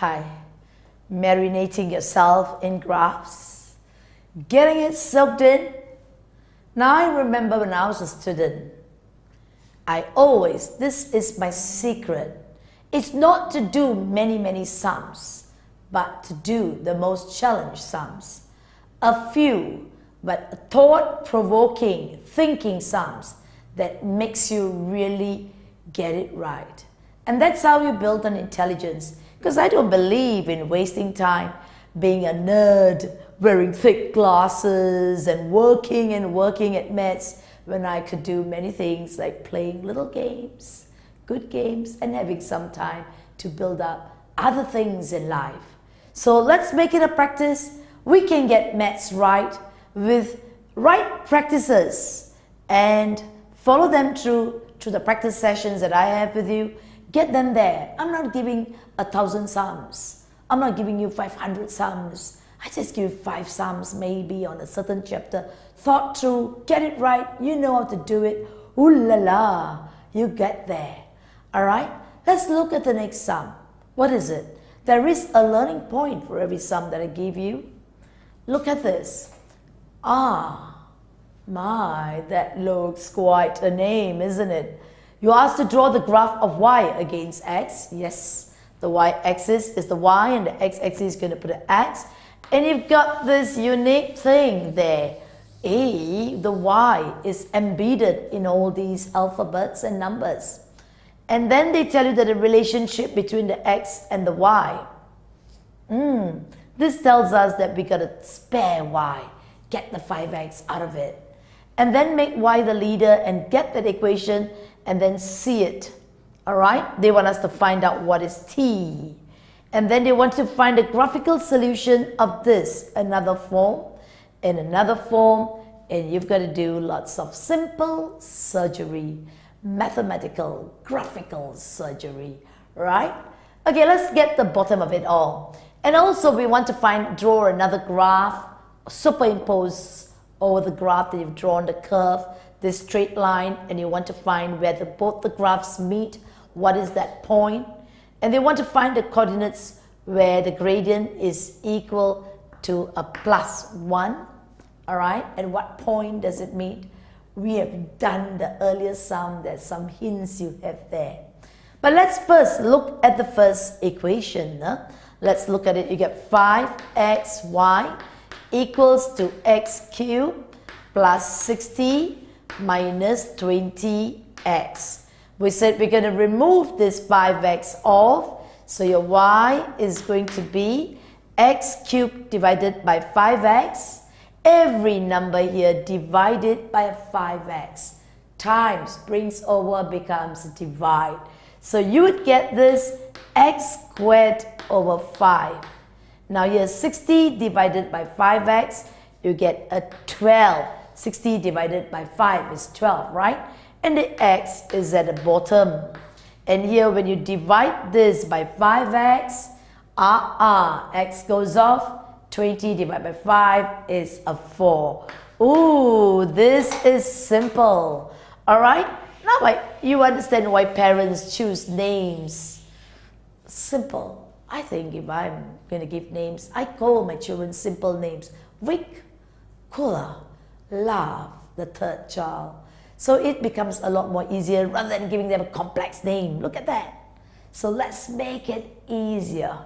Hi. Marinating yourself in graphs, getting it soaked in. Now I remember when I was a student, this is my secret. It's not to do many sums, but to do the most challenged sums. A few, but thought-provoking, thinking sums that makes you really get it right. And that's how you build an intelligence. Because I don't believe in wasting time being a nerd, wearing thick glasses and working at maths when I could do many things like playing little games, good games, and having some time to build up other things in life. So let's make it a practice. We can get maths right with right practices and follow them through the practice sessions that I have with you. Get them there. I'm not giving 1,000 sums. I'm not giving you 500 sums. I just give you 5 sums maybe on a certain chapter. Thought through, get it right, you know how to do it. Ooh la la, you get there. Alright, let's look at the next sum. What is it? There is a learning point for every sum that I give you. Look at this. My, that looks quite a name, isn't it? You're asked to draw the graph of y against x. Yes, the y-axis is the y and the x-axis is going to put an x. And you've got this unique thing there. The y is embedded in all these alphabets and numbers. And then they tell you that the relationship between the x and the y. This tells us that we got to spare y. Get the 5x out of it. And then make y the leader and get that equation and then see it. Alright? They want us to find out what is t. And then they want to find a graphical solution of this. Another form and another form. And you've got to do lots of simple surgery. Mathematical, graphical surgery. Right? Okay, let's get the bottom of it all. And also we want to draw another graph. Superimpose over the graph that you've drawn, the curve, this straight line, and you want to find where both the graphs meet. What is that point? And they want to find the coordinates where the gradient is equal to a +1. Alright, and what point does it meet? We have done the earlier sum. There's some hints you have there. But let's first look at the first equation. Let's look at it. You get 5xy equals to x cubed plus 60 minus 20x. We said we're going to remove this 5x off. So your y is going to be x cubed divided by 5x. Every number here divided by a 5x. Times brings over becomes divide. So you would get this x squared over 5. Now here 60 divided by 5x, you get a 12. 60 divided by 5 is 12, right? And the x is at the bottom. And here when you divide this by 5x, x goes off. 20 divided by 5 is a 4. Ooh, this is simple. Alright? Now you understand why parents choose names. Simple. I think if I'm going to give names, I call my children simple names. Vic, Kula, Love, the third child. So it becomes a lot more easier rather than giving them a complex name. Look at that. So let's make it easier.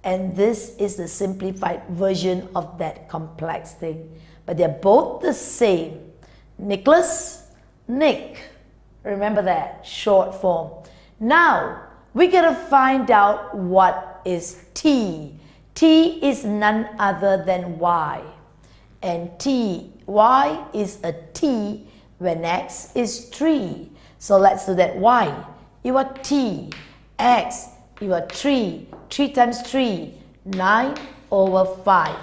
And this is the simplified version of that complex thing. But they're both the same. Nicholas, Nick. Remember that, short form. Now, we're going to find out what is t. T is none other than y. And y is a t when x is 3. So let's do that. Y, you are t. X, you are 3. 3 times 3, 9 over 5.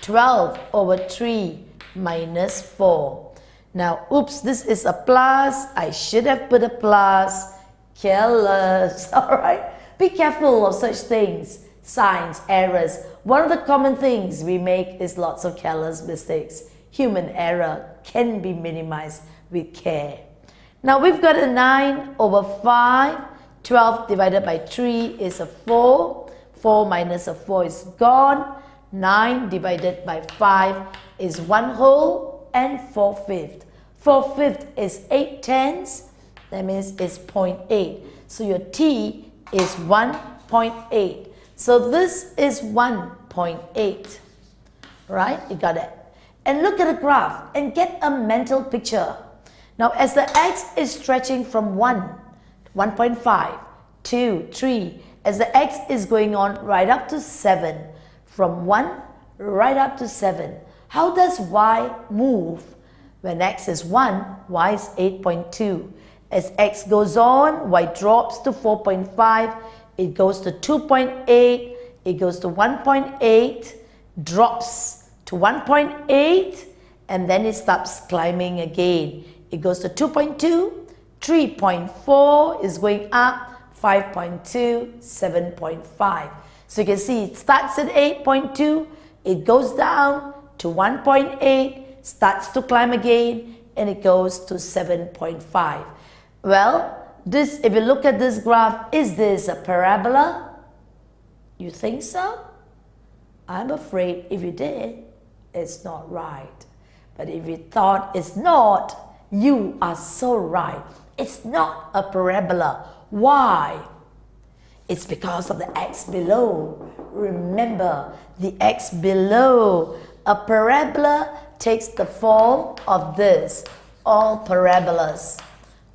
12 over 3 minus 4. Now, oops, this is a plus. I should have put a plus. Careless, alright? Be careful of such things. Signs, errors. One of the common things we make is lots of careless mistakes. Human error can be minimized with care. Now we've got a 9 over 5. 12 divided by 3 is a 4. 4 minus a 4 is gone. 9 divided by 5 is 1 whole and 4/5. 4/5 is 8/10. That means it's 0.8. So your T is 1.8. So this is 1.8. Right? You got it. And look at the graph and get a mental picture. Now as the x is stretching from 1, 1.5, 2, 3, as the x is going on right up to 7, from 1 right up to 7, how does y move? When x is 1, y is 8.2. As x goes on, y drops to 4.5, it goes to 2.8, it goes to 1.8, drops to 1.8, and then it stops climbing again. It goes to 2.2, 3.4 is going up, 5.2, 7.5. So you can see it starts at 8.2, it goes down to 1.8, starts to climb again, and it goes to 7.5. Well, this, if you look at this graph, is this a parabola? You think so? I'm afraid if you did, it's not right. But if you thought it's not, you are so right. It's not a parabola. Why? It's because of the x below. Remember, the x below. A parabola takes the form of this. All parabolas.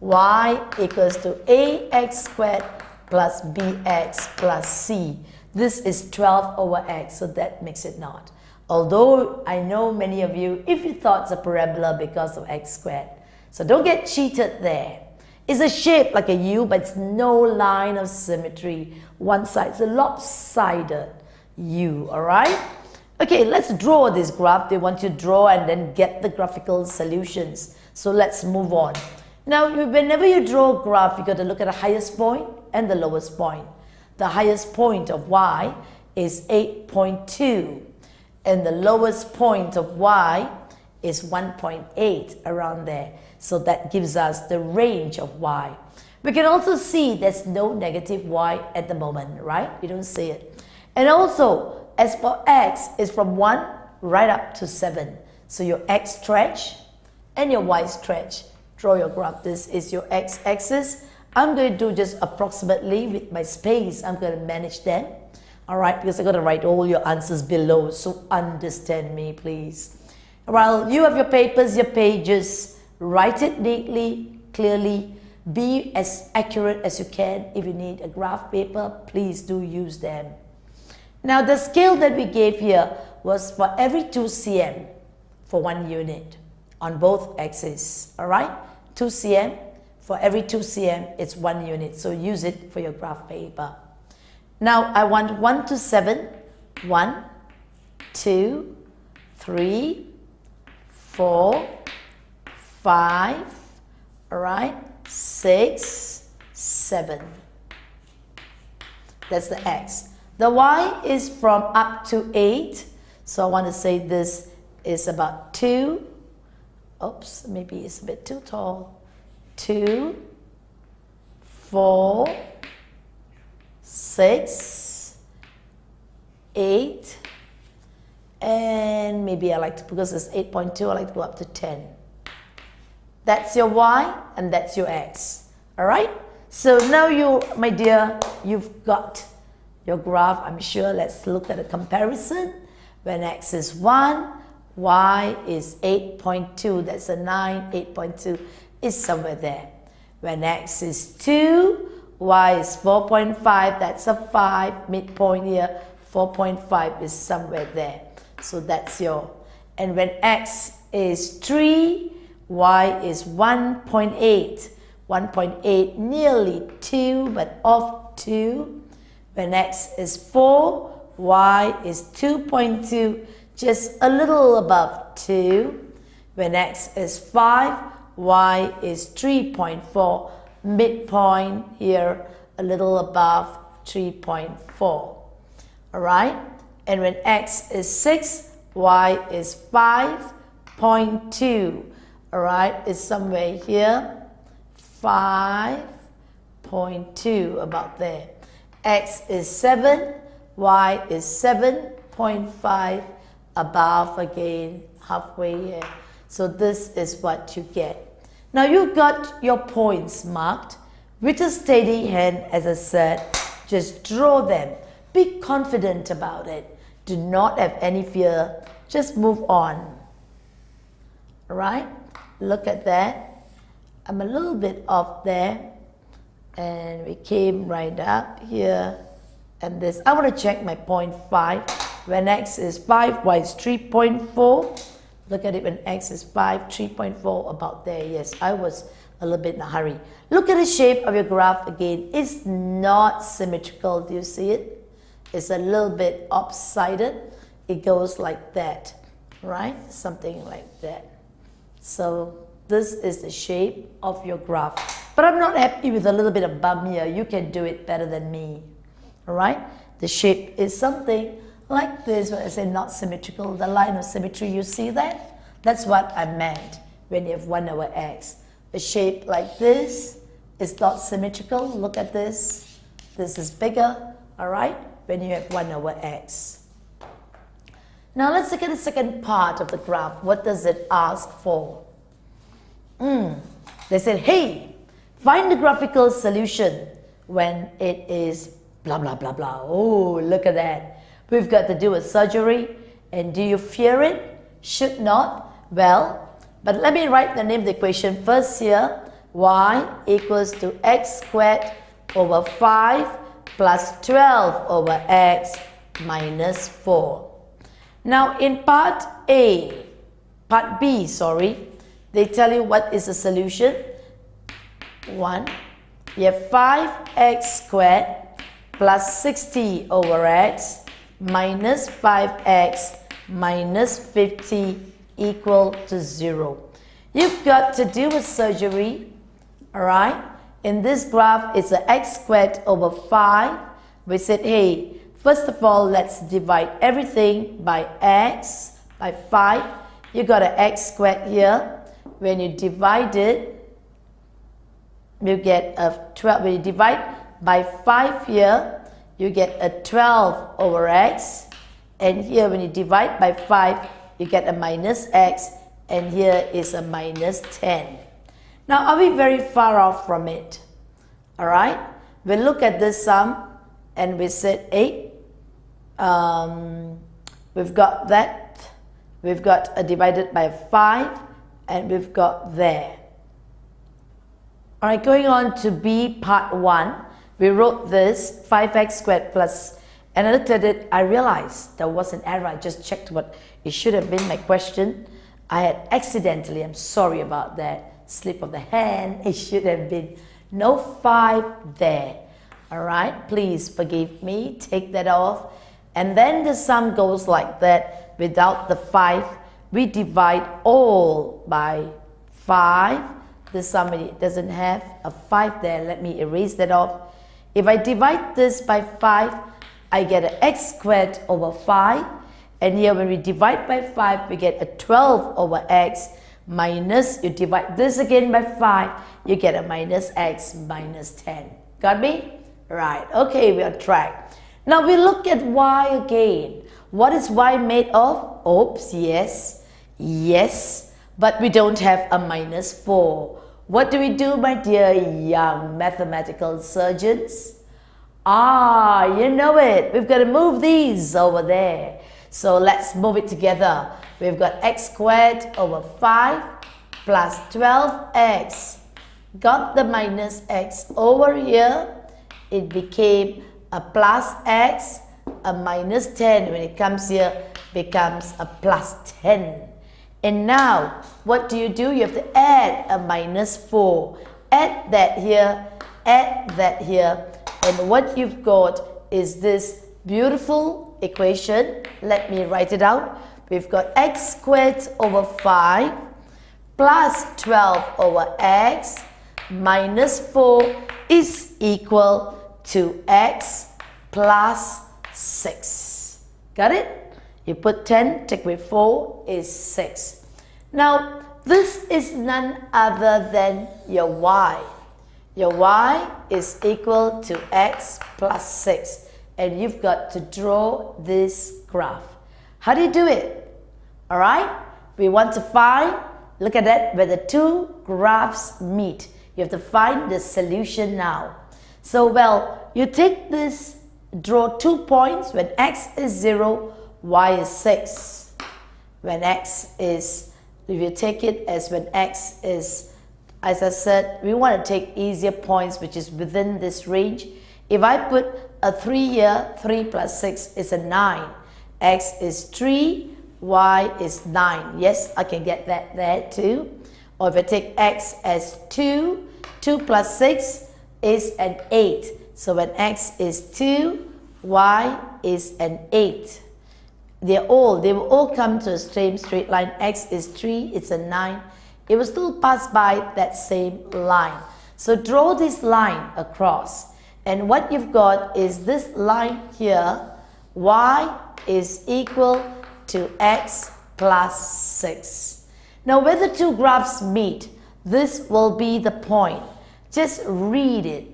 Y equals to ax squared plus bx plus c. This is 12 over x, so that makes it not. Although I know many of you, if you thought it's a parabola because of x squared. So don't get cheated there. It's a shape like a U, but it's no line of symmetry. One side is a lopsided U, alright? Okay, let's draw this graph. They want you to draw and then get the graphical solutions. So let's move on. Now, whenever you draw a graph, you got to look at the highest point and the lowest point. The highest point of y is 8.2, and the lowest point of y is 1.8, around there. So that gives us the range of y. We can also see there's no negative y at the moment, right? You don't see it. And also, as for x, is from 1 right up to 7. So your x stretch and your y stretch. Draw your graph. This is your x-axis. I'm going to do just approximately with my space. I'm going to manage them. Alright, because I'm going to write all your answers below. So understand me, please. While you have your papers, your pages, write it neatly, clearly. Be as accurate as you can. If you need a graph paper, please do use them. Now, the scale that we gave here was for every 2 cm for 1 unit on both axes. Alright? 2 cm, for every 2 cm, it's 1 unit. So use it for your graph paper. Now, I want 1 to 7. 1, 2, 3, 4, 5, alright, 6, 7. That's the x. The y is from up to 8. So I want to say this is about 2. Oops, maybe it's a bit too tall. 2, 4, 6, 8, and maybe I like to, because it's 8.2, I like to go up to 10. That's your y and that's your x. Alright? So now you, my dear, you've got your graph, I'm sure. Let's look at a comparison. When x is 1, y is 8.2, that's a 9, 8.2 is somewhere there. When x is 2, y is 4.5, that's a 5, midpoint here, 4.5 is somewhere there. So that's your, and when x is 3, y is 1.8, 1.8, nearly 2, but off 2. When x is 4, y is 2.2, just a little above 2. When x is 5, y is 3.4, midpoint here, a little above 3.4. Alright? And when x is 6, y is 5.2. Alright? It's somewhere here. 5.2, about there. X is 7, y is 7.5 above again, halfway here. So this is what you get. Now you got your points marked. With a steady hand, as I said, just draw them. Be confident about it. Do not have any fear. Just move on. Alright? Look at that. I'm a little bit off there. And we came right up here. And this, I want to check my 0.5. When x is 5, y is 3.4. Look at it when x is 5, 3.4, about there. Yes, I was a little bit in a hurry. Look at the shape of your graph again. It's not symmetrical. Do you see it? It's a little bit lopsided. It goes like that, right? Something like that. So this is the shape of your graph. But I'm not happy with a little bit of bump here. You can do it better than me. All right? The shape is something like this. When I say not symmetrical, the line of symmetry, you see that? That's what I meant when you have 1 over x. A shape like this is not symmetrical. Look at this. This is bigger, all right, when you have 1 over x. Now let's look at the second part of the graph. What does it ask for? They said, hey, find the graphical solution when it is blah, blah, blah, blah. Oh, look at that. We've got to do a surgery. And do you fear it? Should not. Well, but let me write the name of the equation first here. Y equals to x squared over 5 plus 12 over x minus 4. Now in part B, they tell you what is the solution. 1, you have 5x squared plus 60 over x minus 5x minus 50 equal to 0. You've got to do a surgery, all right? In this graph, it's an x squared over 5. We said, hey, first of all, let's divide everything by x, by 5. You got an x squared here. When you divide it, you get a 12. When you divide by 5 here, you get a 12 over x. And here, when you divide by 5, you get a minus x, and here is a minus 10. Now, are we very far off from it? All right? We look at this sum, and we said 8. We've got that. We've got a divided by 5, and we've got there. All right, going on to B, part 1. We wrote this 5x squared plus, and I looked at it, I realized there was an error. I just checked what it should have been my question. I had accidentally, I'm sorry about that, slip of the hand. It should have been no 5 there. All right, please forgive me, take that off. And then the sum goes like that without the 5. We divide all by 5. The sum doesn't have a 5 there. Let me erase that off. If I divide this by 5, I get an x squared over 5. And here when we divide by 5, we get a 12 over x minus, you divide this again by 5, you get a minus x minus 10. Got me? Right. Okay, we're on track. Now we look at y again. What is y made of? Oops, yes. Yes. But we don't have a minus 4. What do we do, my dear young mathematical surgeons? You know it. We've got to move these over there. So let's move it together. We've got x squared over 5 plus 12x. Got the minus x over here. It became a plus x, a minus 10. When it comes here, becomes a plus 10. And now, what do? You have to add a minus 4. Add that here, add that here. And what you've got is this beautiful equation. Let me write it out. We've got x squared over 5 plus 12 over x minus 4 is equal to x plus 6. Got it? You put 10, take away 4 is 6. Now, this is none other than your y. Your y is equal to x plus 6. and you've got to draw this graph. How do you do it? All right, we want to find, look at that, where the two graphs meet. You have to find the solution now. So, well, you take this, draw 2 points when x is 0, y is 6. When x is, if you take it as when x is, as I said, we want to take easier points which is within this range. If I put a 3 here, 3 plus 6 is a 9. X is 3, y is 9. Yes, I can get that there too. Or if I take x as 2, 2 plus 6 is an 8. So when x is 2, y is an 8. They will all come to the same straight line. X is 3, it's a 9. It will still pass by that same line. So draw this line across. And what you've got is this line here, y is equal to x plus 6. Now where the two graphs meet, this will be the point. Just read it,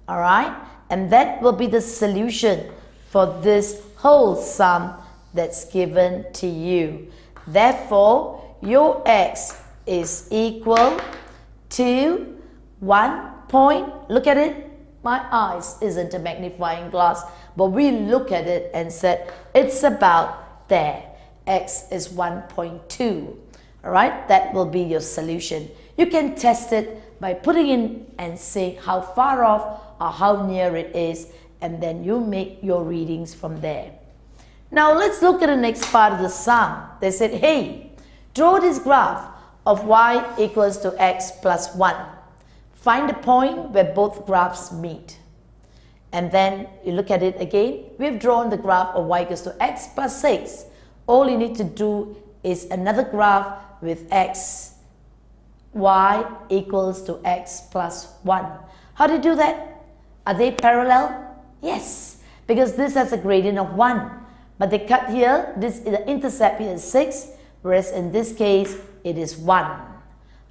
all right? And that will be the solution for this whole sum that's given to you. Therefore, your x is equal to 1 point. Look at it. My eyes isn't a magnifying glass, but we look at it and said it's about there. X is 1.2. All right, that will be your solution. You can test it by putting in and saying how far off or how near it is, and then you make your readings from there. Now let's look at the next part of the sum. They said, hey, draw this graph of y equals to x plus 1. Find a point where both graphs meet. And then you look at it again. We've drawn the graph of y equals to x plus 6. All you need to do is another graph with x, y equals to x plus 1. How do you do that? Are they parallel? Yes, because this has a gradient of 1. But they cut here, the intercept here is 6, whereas in this case, it is 1.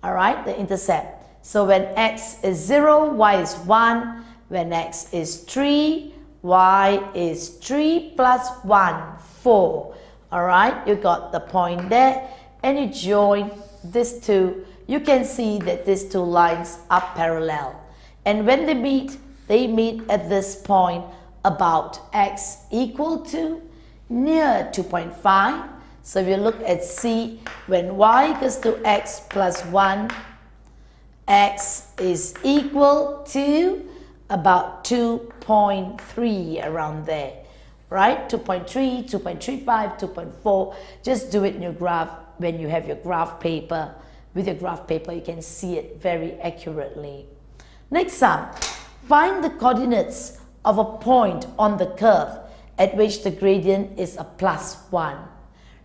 All right, the intercept. So when x is 0, y is 1. When x is 3, y is 3 plus 1, 4. All right, you got the point there. And you join these two. You can see that these two lines are parallel. And when they meet at this point about x equal to near 2.5. So if you look at C, when y equals to x plus 1, x is equal to about 2.3, around there, right? 2.3, 2.35, 2.4. Just do it in your graph when you have your graph paper. With your graph paper, you can see it very accurately. Next sum, find the coordinates of a point on the curve at which the gradient is a plus 1.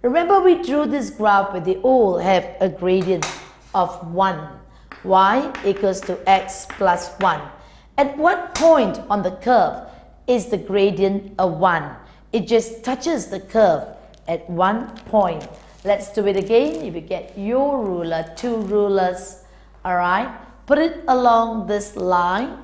Remember we drew this graph where they all have a gradient of 1. Y equals to x plus 1. At what point on the curve is the gradient a 1? It just touches the curve at 1 point. Let's do it again. If you get your ruler, 2 rulers, all right, put it along this line,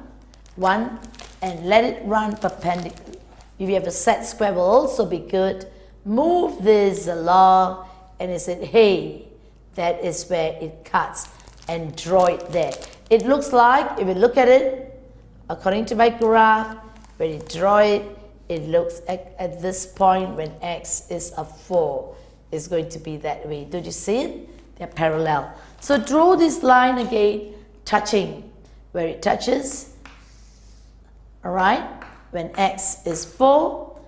1, and let it run perpendicular. If you have a set square, will also be good. Move this along, and it said, hey, that is where it cuts, and draw it there. It looks like, if you look at it, according to my graph, when you draw it, it looks at this point when x is a 4. It's going to be that way. Do you see it? They're parallel. So draw this line again, touching where it touches. All right, when x is 4,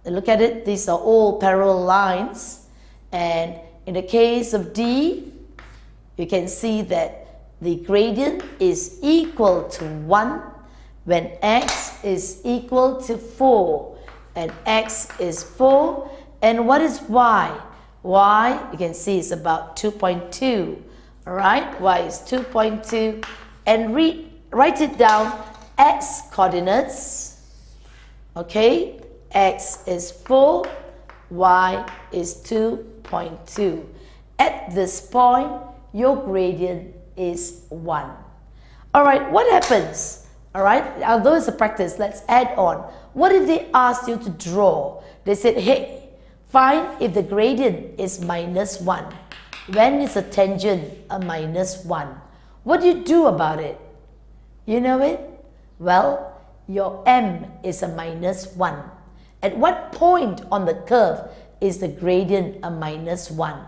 look at it, these are all parallel lines. And in the case of D, you can see that the gradient is equal to 1 when x is equal to 4. And x is 4. And what is y? Y, you can see, is about 2.2. All right, y is 2.2. And write it down, x coordinates. Okay, x is 4, y is 2.2. At this point, your gradient is 1. All right, what happens? Alright, although it's a practice, let's add on. What if they asked you to draw? They said, hey, find if the gradient is minus 1. When is a tangent a minus 1? What do you do about it? You know it? Well, your m is a minus 1. At what point on the curve is the gradient a minus 1?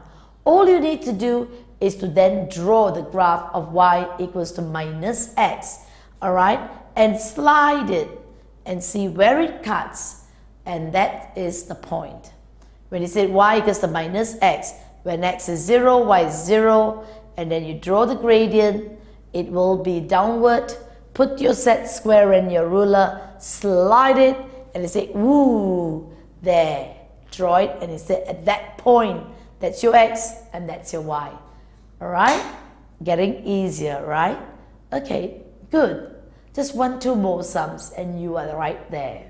All you need to do is to then draw the graph of y equals to minus x. Alright, and slide it and see where it cuts, and that is the point. When you say y equals to minus x, when x is 0, y is 0, and then you draw the gradient, it will be downward. Put your set square and your ruler, slide it, and you say, ooh, there. Draw it, and you say at that point, that's your x and that's your y. Alright? Getting easier, right? Okay, good. Just 1, 2 more sums and you are right there.